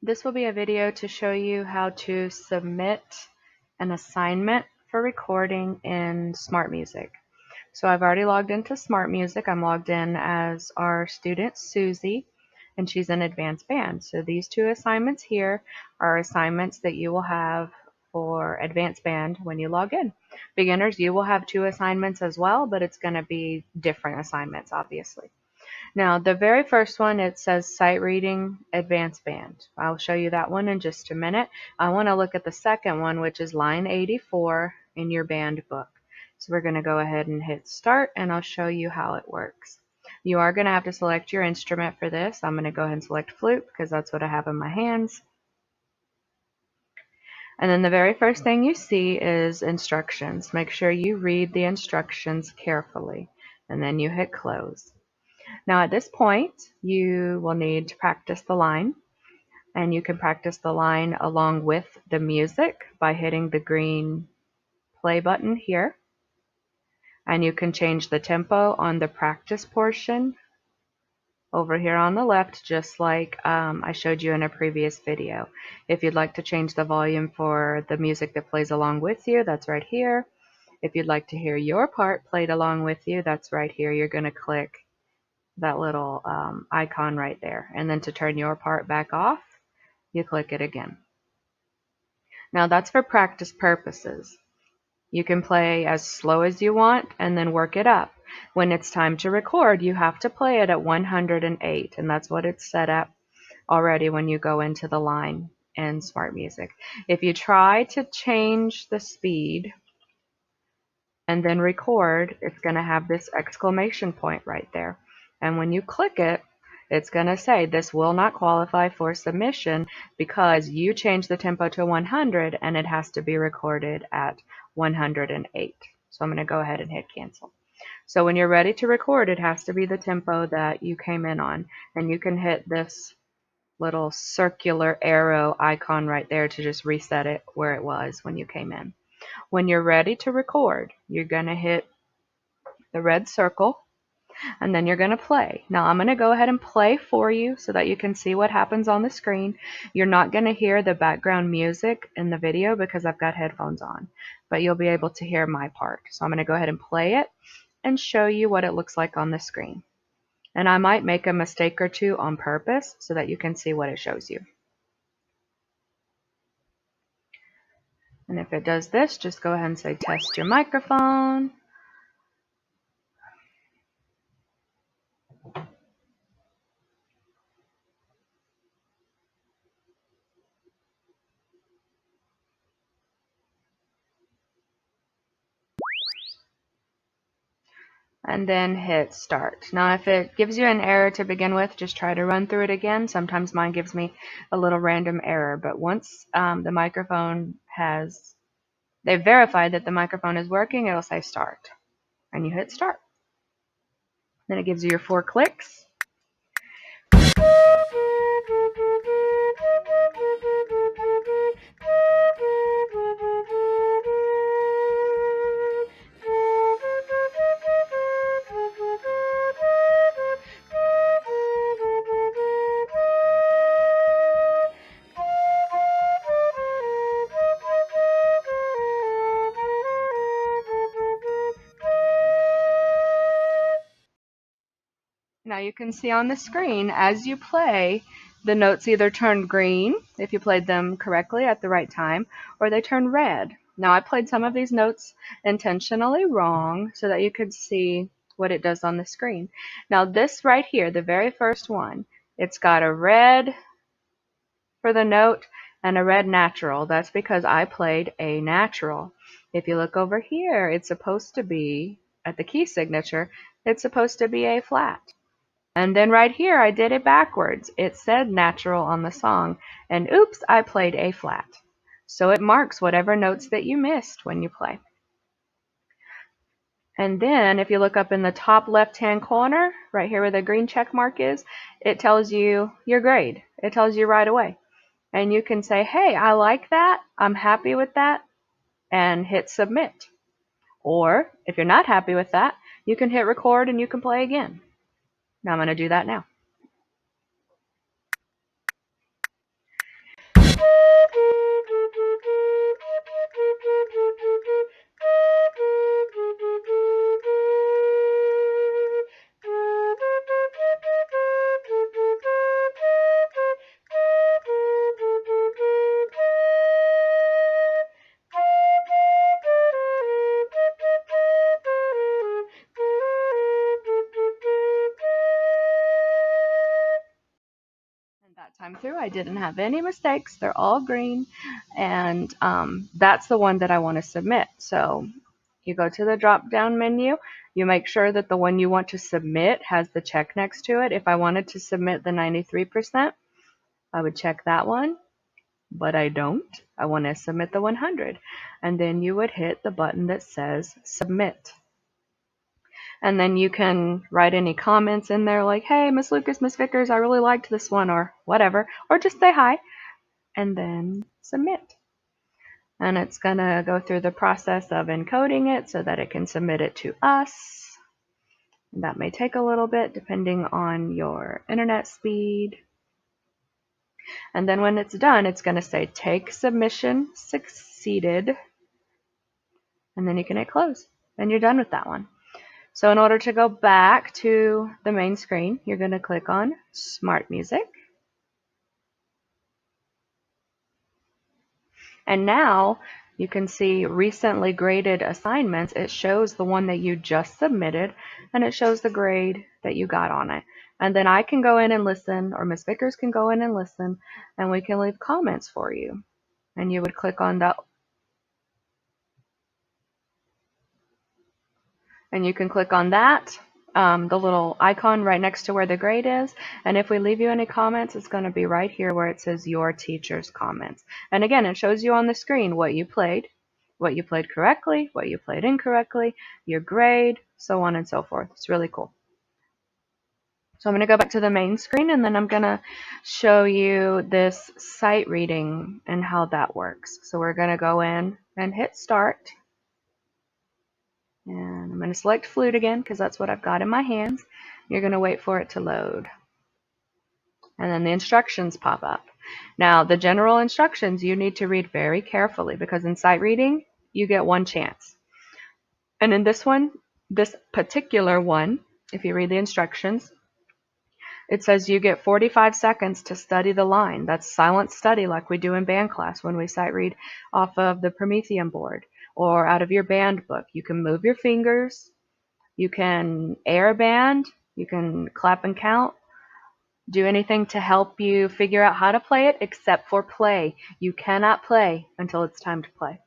This will be a video to show you how to submit an assignment for recording in SmartMusic. So I've already logged into SmartMusic. I'm logged in as our student Susie, and she's in advanced band. So these two assignments here are assignments that you will have for advanced band when you log in. Beginners, you will have two assignments as well, but it's going to be different assignments, obviously. Now, the very first one, it says Sight Reading Advanced Band. I'll show you that one in just a minute. I want to look at the second one, which is line 84 in your band book. So we're going to go ahead and hit start, and I'll show you how it works. You are going to have to select your instrument for this. I'm going to go ahead and select flute because that's what I have in my hands. And then the very first thing you see is instructions. Make sure you read the instructions carefully, and then you hit close. Now at this point, you will need to practice the line, and you can practice the line along with the music by hitting the green play button here. And you can change the tempo on the practice portion over here on the left, just like I showed you in a previous video. If you'd like to change the volume for the music that plays along with you, that's right here. If you'd like to hear your part played along with you, that's right here. You're going to click that little icon right there. And then to turn your part back off, you click it again. Now that's for practice purposes. You can play as slow as you want and then work it up. When it's time to record, you have to play it at 108, and that's what it's set up already when you go into the line in SmartMusic. If you try to change the speed and then record, it's going to have this exclamation point right there. And when you click it, it's going to say this will not qualify for submission because you changed the tempo to 100 and it has to be recorded at 108. So I'm going to go ahead and hit cancel. So when you're ready to record, it has to be the tempo that you came in on. And you can hit this little circular arrow icon right there to just reset it where it was when you came in. When you're ready to record, you're going to hit the red circle, and then you're going to play. Now I'm going to go ahead and play for you so that you can see what happens on the screen. You're not going to hear the background music in the video because I've got headphones on, but you'll be able to hear my part. So I'm going to go ahead and play it and show you what it looks like on the screen. And I might make a mistake or two on purpose so that you can see what it shows you. And if it does this, just go ahead and say test your microphone. And then hit start. Now if it gives you an error to begin with, just try to run through it again. Sometimes mine gives me a little random error, but once the microphone they've verified that the microphone is working, it'll say start. And you hit start. Then it gives you your 4 clicks. Now you can see on the screen as you play, the notes either turn green if you played them correctly at the right time, or they turn red. Now I played some of these notes intentionally wrong so that you could see what it does on the screen. Now this right here, the very first one, it's got a red for the note and a red natural. That's because I played A natural. If you look over here, it's supposed to be, at the key signature, it's supposed to be A flat. And then right here, I did it backwards. It said natural on the song, and oops, I played A flat. So it marks whatever notes that you missed when you play. And then if you look up in the top left-hand corner, right here where the green check mark is, it tells you your grade. It tells you right away. And you can say, hey, I like that, I'm happy with that, and hit submit. Or if you're not happy with that, you can hit record and you can play again. Now I'm going to do that now. that time through, I didn't have any mistakes. They're all green, and that's the one that I want to submit. So you go to the drop-down menu. You make sure that the one you want to submit has the check next to it. If I wanted to submit the 93%, I would check that one, but I don't. I want to submit the 100. And then you would hit the button that says Submit. And then you can write any comments in there like, hey, Miss Lucas, Miss Vickers, I really liked this one, or whatever. Or just say hi, and then submit. And it's going to go through the process of encoding it so that it can submit it to us. And that may take a little bit depending on your internet speed. And then when it's done, it's going to say take submission succeeded. And then you can hit close. And you're done with that one. So in order to go back to the main screen, you're going to click on SmartMusic. And now you can see recently graded assignments. It shows the one that you just submitted, and it shows the grade that you got on it. And then I can go in and listen, or Ms. Vickers can go in and listen, and we can leave comments for you. And you would click on that. And you can click on that, the little icon right next to where the grade is. And if we leave you any comments, it's going to be right here where it says your teacher's comments. And again, it shows you on the screen what you played correctly, what you played incorrectly, your grade, so on and so forth. It's really cool. So I'm going to go back to the main screen, and then I'm going to show you this sight reading and how that works. So we're going to go in and hit start. And I'm going to select flute again because that's what I've got in my hands. You're going to wait for it to load. And then the instructions pop up. Now, the general instructions you need to read very carefully because in sight reading, you get one chance. And in this one, this particular one, if you read the instructions, it says you get 45 seconds to study the line. That's silent study like we do in band class when we sight read off of the Promethean board or out of your band book. You can move your fingers. You can air band, you can clap and count, do anything to help you figure out how to play it except for play. You cannot play until it's time to play.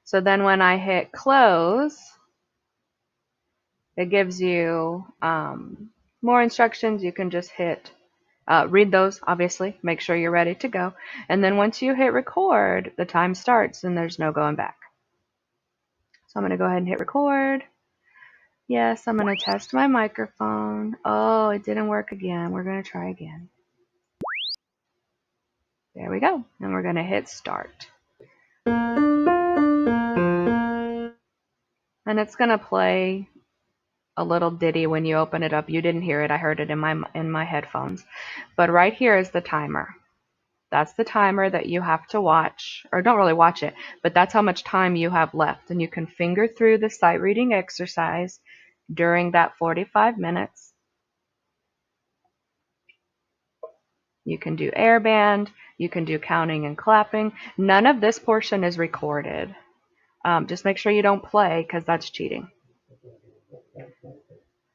So then when I hit close, it gives you more instructions. You can just hit, read those, obviously, make sure you're ready to go. And then once you hit record, the time starts and there's no going back. So I'm going to go ahead and hit record. Yes, I'm going to test my microphone. Oh, it didn't work again. We're going to try again. There we go. And we're going to hit start. And it's going to play a little ditty when you open it up. You didn't hear it. I heard it in my headphones. But right here is the timer. That's the timer that you have to watch, or don't really watch it, but that's how much time you have left. And you can finger through the sight reading exercise during that 45 minutes. You can do air band, you can do counting and clapping. None of this portion is recorded. Just make sure you don't play because that's cheating.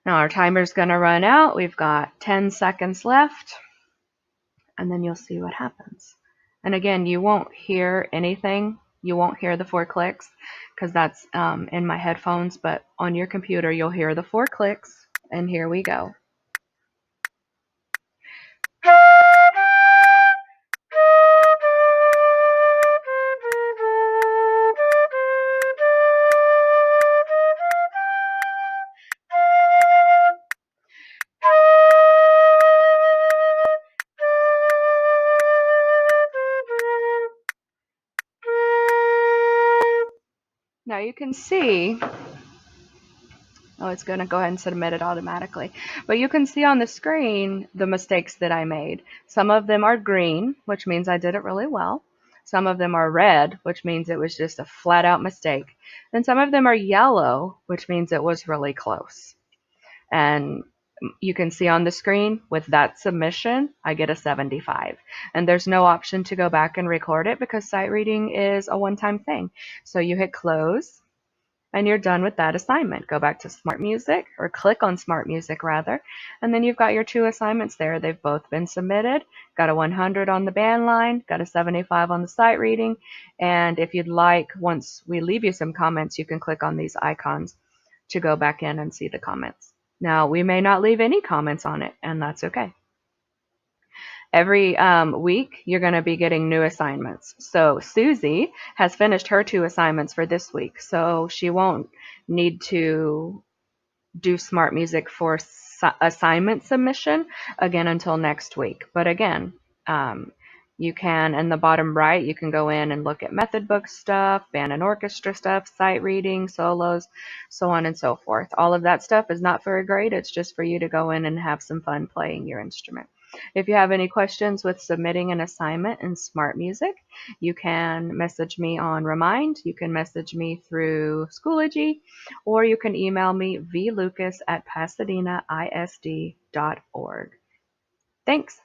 Now our timer's going to run out. We've got 10 seconds left, and then you'll see what happens. And again, you won't hear anything. You won't hear the 4 clicks because that's in my headphones, but on your computer you'll hear the 4 clicks, and here we go. Now you can see, oh, it's going to go ahead and submit it automatically. But you can see on the screen the mistakes that I made. Some of them are green, which means I did it really well. Some of them are red, which means it was just a flat out mistake. And some of them are yellow, which means it was really close. And you can see on the screen with that submission, I get a 75. And there's no option to go back and record it because sight reading is a one-time thing. So you hit close. and you're done with that assignment. Go back to SmartMusic, or click on SmartMusic rather, and then you've got your 2 assignments there. They've both been submitted. Got a 100 on the band line, got a 75 on the sight reading, and if you'd like, once we leave you some comments, you can click on these icons to go back in and see the comments. Now, we may not leave any comments on it, and that's okay. Every week, you're going to be getting new assignments. So Susie has finished her 2 assignments for this week, so she won't need to do SmartMusic for assignment submission again until next week. But again, you can, in the bottom right, you can go in and look at method book stuff, band and orchestra stuff, sight reading, solos, so on and so forth. All of that stuff is not for a grade. It's just for you to go in and have some fun playing your instrument. If you have any questions with submitting an assignment in SmartMusic, you can message me on Remind. You can message me through Schoology, or you can email me vlucas@pasadenaisd.org. Thanks.